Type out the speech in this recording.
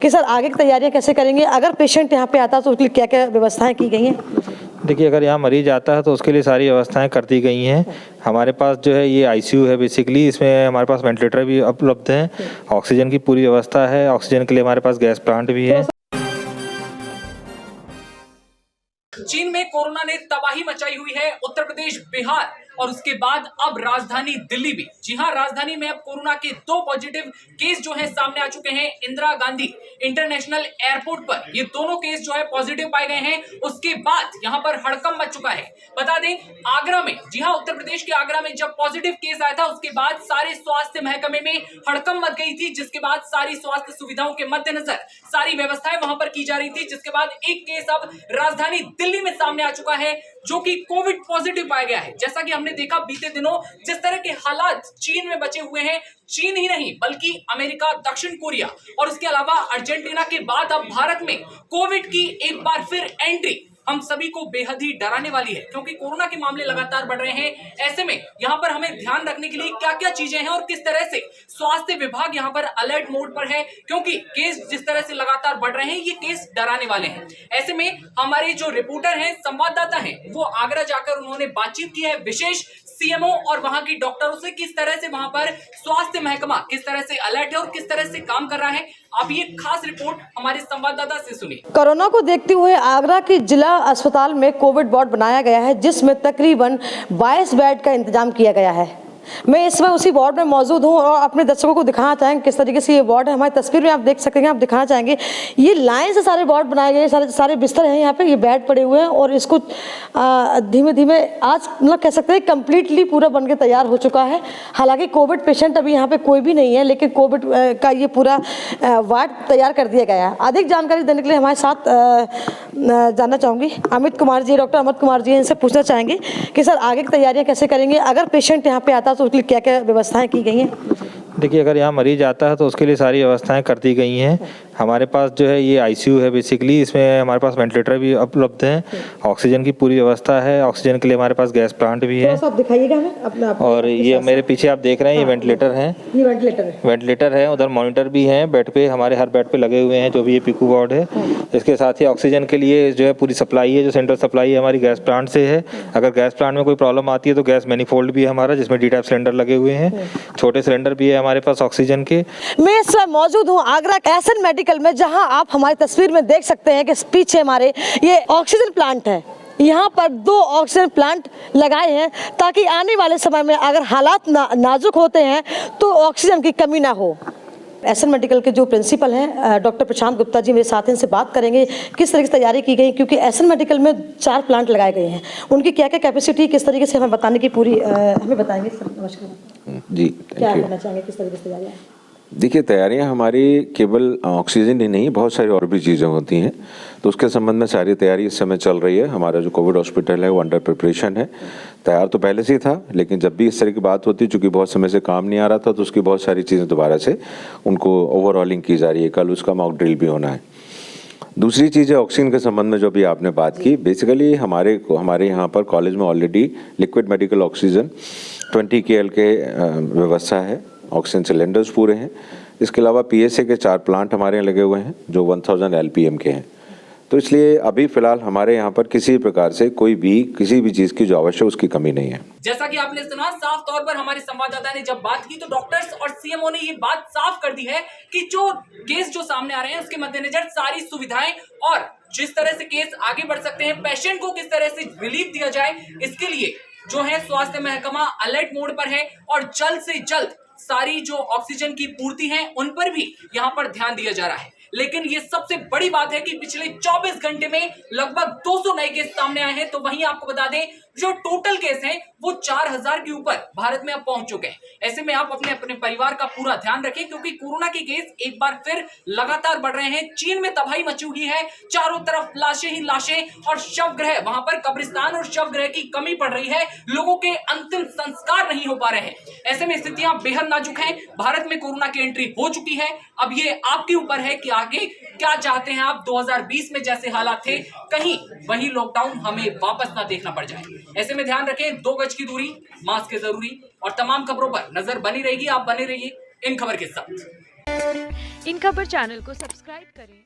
कि सर आगे की तैयारियां कैसे करेंगे, अगर पेशेंट यहाँ पे आता है तो उसके लिए क्या क्या व्यवस्थाएं की गई हैं? देखिए, अगर यहाँ मरीज आता है तो उसके लिए सारी व्यवस्थाएं कर दी गई हैं। हमारे पास जो है ये आईसीयू है बेसिकली, इसमें हमारे पास वेंटिलेटर भी उपलब्ध हैं, ऑक्सीजन की पूरी व्यवस्था है, ऑक्सीजन के लिए हमारे पास गैस प्लांट भी है। चीन में कोरोना ने तबाही मचाई हुई है, उत्तर प्रदेश, बिहार और उसके बाद अब राजधानी दिल्ली भी। जी हां, राजधानी में अब कोरोना के 2 पॉजिटिव केस जो है सामने आ चुके हैं। इंदिरा गांधी इंटरनेशनल एयरपोर्ट पर ये दोनों केस जो है पॉजिटिव पाए गए हैं। उसके बाद यहां पर हड़कंप मच चुका है। बता दें, आगरा में, जी हां, उत्तर प्रदेश के आगरा में जब पॉजिटिव केस आया था उसके बाद सारे स्वास्थ्य महकमे में हड़कंप मच गई थी, जिसके बाद सारी स्वास्थ्य सुविधाओं के मद्देनजर सारी व्यवस्थाएं वहां पर की जा रही थी, जिसके बाद एक केस अब राजधानी दिल्ली में सामने आ चुका है जो कि कोविड पॉजिटिव पाया गया है। जैसा कि हमने देखा बीते दिनों जिस तरह के हालात चीन में बचे हुए हैं, चीन ही नहीं बल्कि अमेरिका, दक्षिण कोरिया और उसके अलावा अर्जेंटीना के बाद अब भारत में कोविड की एक बार फिर एंट्री हम सभी को बेहद ही डराने वाली है, क्योंकि कोरोना के मामले लगातार बढ़ रहे हैं। ऐसे में यहाँ पर हमें ध्यान रखने के लिए क्या क्या चीजें हैं और किस तरह से स्वास्थ्य विभाग यहाँ पर अलर्ट मोड पर है, क्योंकि केस जिस तरह से लगातार बढ़ रहे हैं ये केस डराने वाले हैं। ऐसे में हमारे जो रिपोर्टर हैं, संवाददाता हैं, वो आगरा जाकर उन्होंने बातचीत की है विशेष सीएमओ और वहां की डॉक्टरों से, किस तरह से वहां पर स्वास्थ्य महकमा किस तरह से अलर्ट है और किस तरह से काम कर रहा है। आप ये खास रिपोर्ट हमारे संवाददाता से सुनिए। कोरोना को देखते हुए आगरा के जिला अस्पताल में कोविड वार्ड बनाया गया है, जिसमें तकरीबन 22 बेड का इंतजाम किया गया है। मैं इस वक्त उसी वार्ड में मौजूद हूं और अपने दर्शकों को दिखाना चाहेंगे किस तरीके से ये वार्ड है। हमारी तस्वीर में आप देख सकते हैं, आप दिखाना चाहेंगे ये लाइन से सारे वार्ड बनाए गए, सारे बिस्तर हैं यहाँ पे, ये बेड पड़े हुए हैं और इसको धीमे धीमे आज मतलब कह सकते हैं कंप्लीटली पूरा बन के तैयार हो चुका है। हालांकि कोविड पेशेंट अभी यहाँ पे कोई भी नहीं है, लेकिन कोविड का ये पूरा वार्ड तैयार कर दिया गया है। अधिक जानकारी देने के लिए हमारे साथ जानना चाहूँगी अमित कुमार जी, डॉक्टर अमित कुमार जी, इनसे पूछना चाहेंगे कि सर आगे की तैयारियाँ कैसे करेंगे, अगर पेशेंट यहाँ पे आता तो उसके लिए क्या क्या व्यवस्थाएं की गई हैं? देखिए, अगर यहाँ मरीज आता है तो उसके लिए सारी व्यवस्थाएं कर दी गई हैं। हमारे पास जो है ये आईसीयू है बेसिकली, इसमें हमारे पास वेंटिलेटर भी उपलब्ध हैं, ऑक्सीजन की पूरी व्यवस्था है, ऑक्सीजन के लिए हमारे पास गैस प्लांट भी है। आप दिखाइएगा हमें अपना। और ये मेरे पीछे आप देख रहे हैं, ये वेंटिलेटर है, ये वेंटिलेटर है। उधर मॉनिटर भी हैं बेड पे, हमारे हर बेड पे लगे हुए हैं, जो भी ये पीकू वार्ड है। इसके साथ ही ऑक्सीजन के लिए जो है पूरी सप्लाई है, जो सेंट्रल सप्लाई है हमारी गैस प्लांट से है। अगर गैस प्लांट में कोई प्रॉब्लम आती है तो गैस मैनिफोल्ड भी है हमारा, जिसमें डी टाइप सिलेंडर लगे हुए हैं, छोटे सिलेंडर भी है हमारे पास ऑक्सीजन के। मैं इस वक्त मौजूद हूँ आगरा एसएन मेडिकल में, जहां आप हमारी तस्वीर में देख सकते हैं कि पीछे हमारे ये ऑक्सीजन प्लांट है। यहाँ पर 2 ऑक्सीजन प्लांट लगाए हैं ताकि आने वाले समय में अगर हालात नाजुक होते हैं तो ऑक्सीजन की कमी ना हो। एसएन मेडिकल के जो प्रिंसिपल हैं डॉक्टर प्रशांत गुप्ता जी मेरे साथ हैं, इनसे बात करेंगे किस तरह की तैयारी की गई, क्योंकि एसएन मेडिकल में 4 प्लांट लगाए गए हैं, उनकी क्या क्या कैपेसिटी, किस तरीके से हमें बताने की पूरी हमें बताएंगे। नमस्कार जी, क्या कहना चाहेंगे, किस तरीके से तैयारियाँ? देखिए, तैयारियां हमारी केवल ऑक्सीजन ही नहीं, बहुत सारी और भी चीज़ें होती हैं, तो उसके संबंध में सारी तैयारी इस समय चल रही है। हमारा जो कोविड हॉस्पिटल है वो अंडर प्रिपरेशन है। तैयार तो पहले से ही था, लेकिन जब भी इस तरह की बात होती है, चूँकि बहुत समय से काम नहीं आ रहा था, तो उसकी बहुत सारी चीज़ें दोबारा से उनको ओवरऑलिंग की जा रही है। कल उसका मॉक ड्रिल भी होना है। दूसरी चीज़ है ऑक्सीजन के संबंध में जो भी आपने बात की, बेसिकली हमारे यहाँ पर कॉलेज में already liquid medical oxygen 20 KL के व्यवस्था है, ऑक्सीजन सिलेंडर्स पूरे हैं। इसके अलावा PSA के 4 प्लांट हमारे यहाँ लगे हुए हैं जो 1000 LPM के हैं। तो इसलिए अभी फिलहाल हमारे यहाँ पर किसी प्रकार से किसी भी चीज़ की जो आवश्यक उसकी कमी नहीं है। जैसा कि आपने सुना, साफ तौर पर हमारे संवाददाता ने जब बात की तो डॉक्टर्स और सीएमओ ने ये बात साफ कर दी है कि जो केस जो सामने आ रहे हैं उसके मद्देनजर सारी सुविधाएं और जिस तरह से केस आगे बढ़ सकते हैं, पेशेंट को किस तरह से रिलीफ दिया जाए, इसके लिए जो है स्वास्थ्य महकमा अलर्ट मोड पर है और जल्द से जल्द सारी जो ऑक्सीजन की पूर्ति है उन पर भी यहाँ पर ध्यान दिया जा रहा है। लेकिन ये सबसे बड़ी बात है कि पिछले 24 घंटे में लगभग 200 नए केस सामने आए हैं। तो वहीं आपको बता दें जो टोटल केस हैं वो 4000 के ऊपर भारत में अब पहुंच चुके हैं। ऐसे में आप अपने परिवार का पूरा ध्यान रखें, क्योंकि कोरोना के केस एक बार फिर लगातार बढ़ रहे हैं। चीन में तबाही मची हुई है, चारों तरफ लाशें ही लाशें और शवगृह, वहां पर कब्रिस्तान और शवगृह की कमी पड़ रही है, लोगों के अंतिम संस्कार नहीं हो पा रहे हैं। ऐसे में स्थितियां बेहद नाजुक हैं। भारत में कोरोना की एंट्री हो चुकी है, अब ये आपके ऊपर है कि आगे क्या चाहते हैं आप। 2020 में जैसे हालात थे, कहीं वही लॉकडाउन हमें वापस ना देखना पड़ जाए। ऐसे में ध्यान रखें, 2 गज की दूरी, मास्क है जरूरी और तमाम खबरों पर नजर बनी रहेगी। आप बने रहिए इन खबर के साथ। इन खबर चैनल को सब्सक्राइब करें।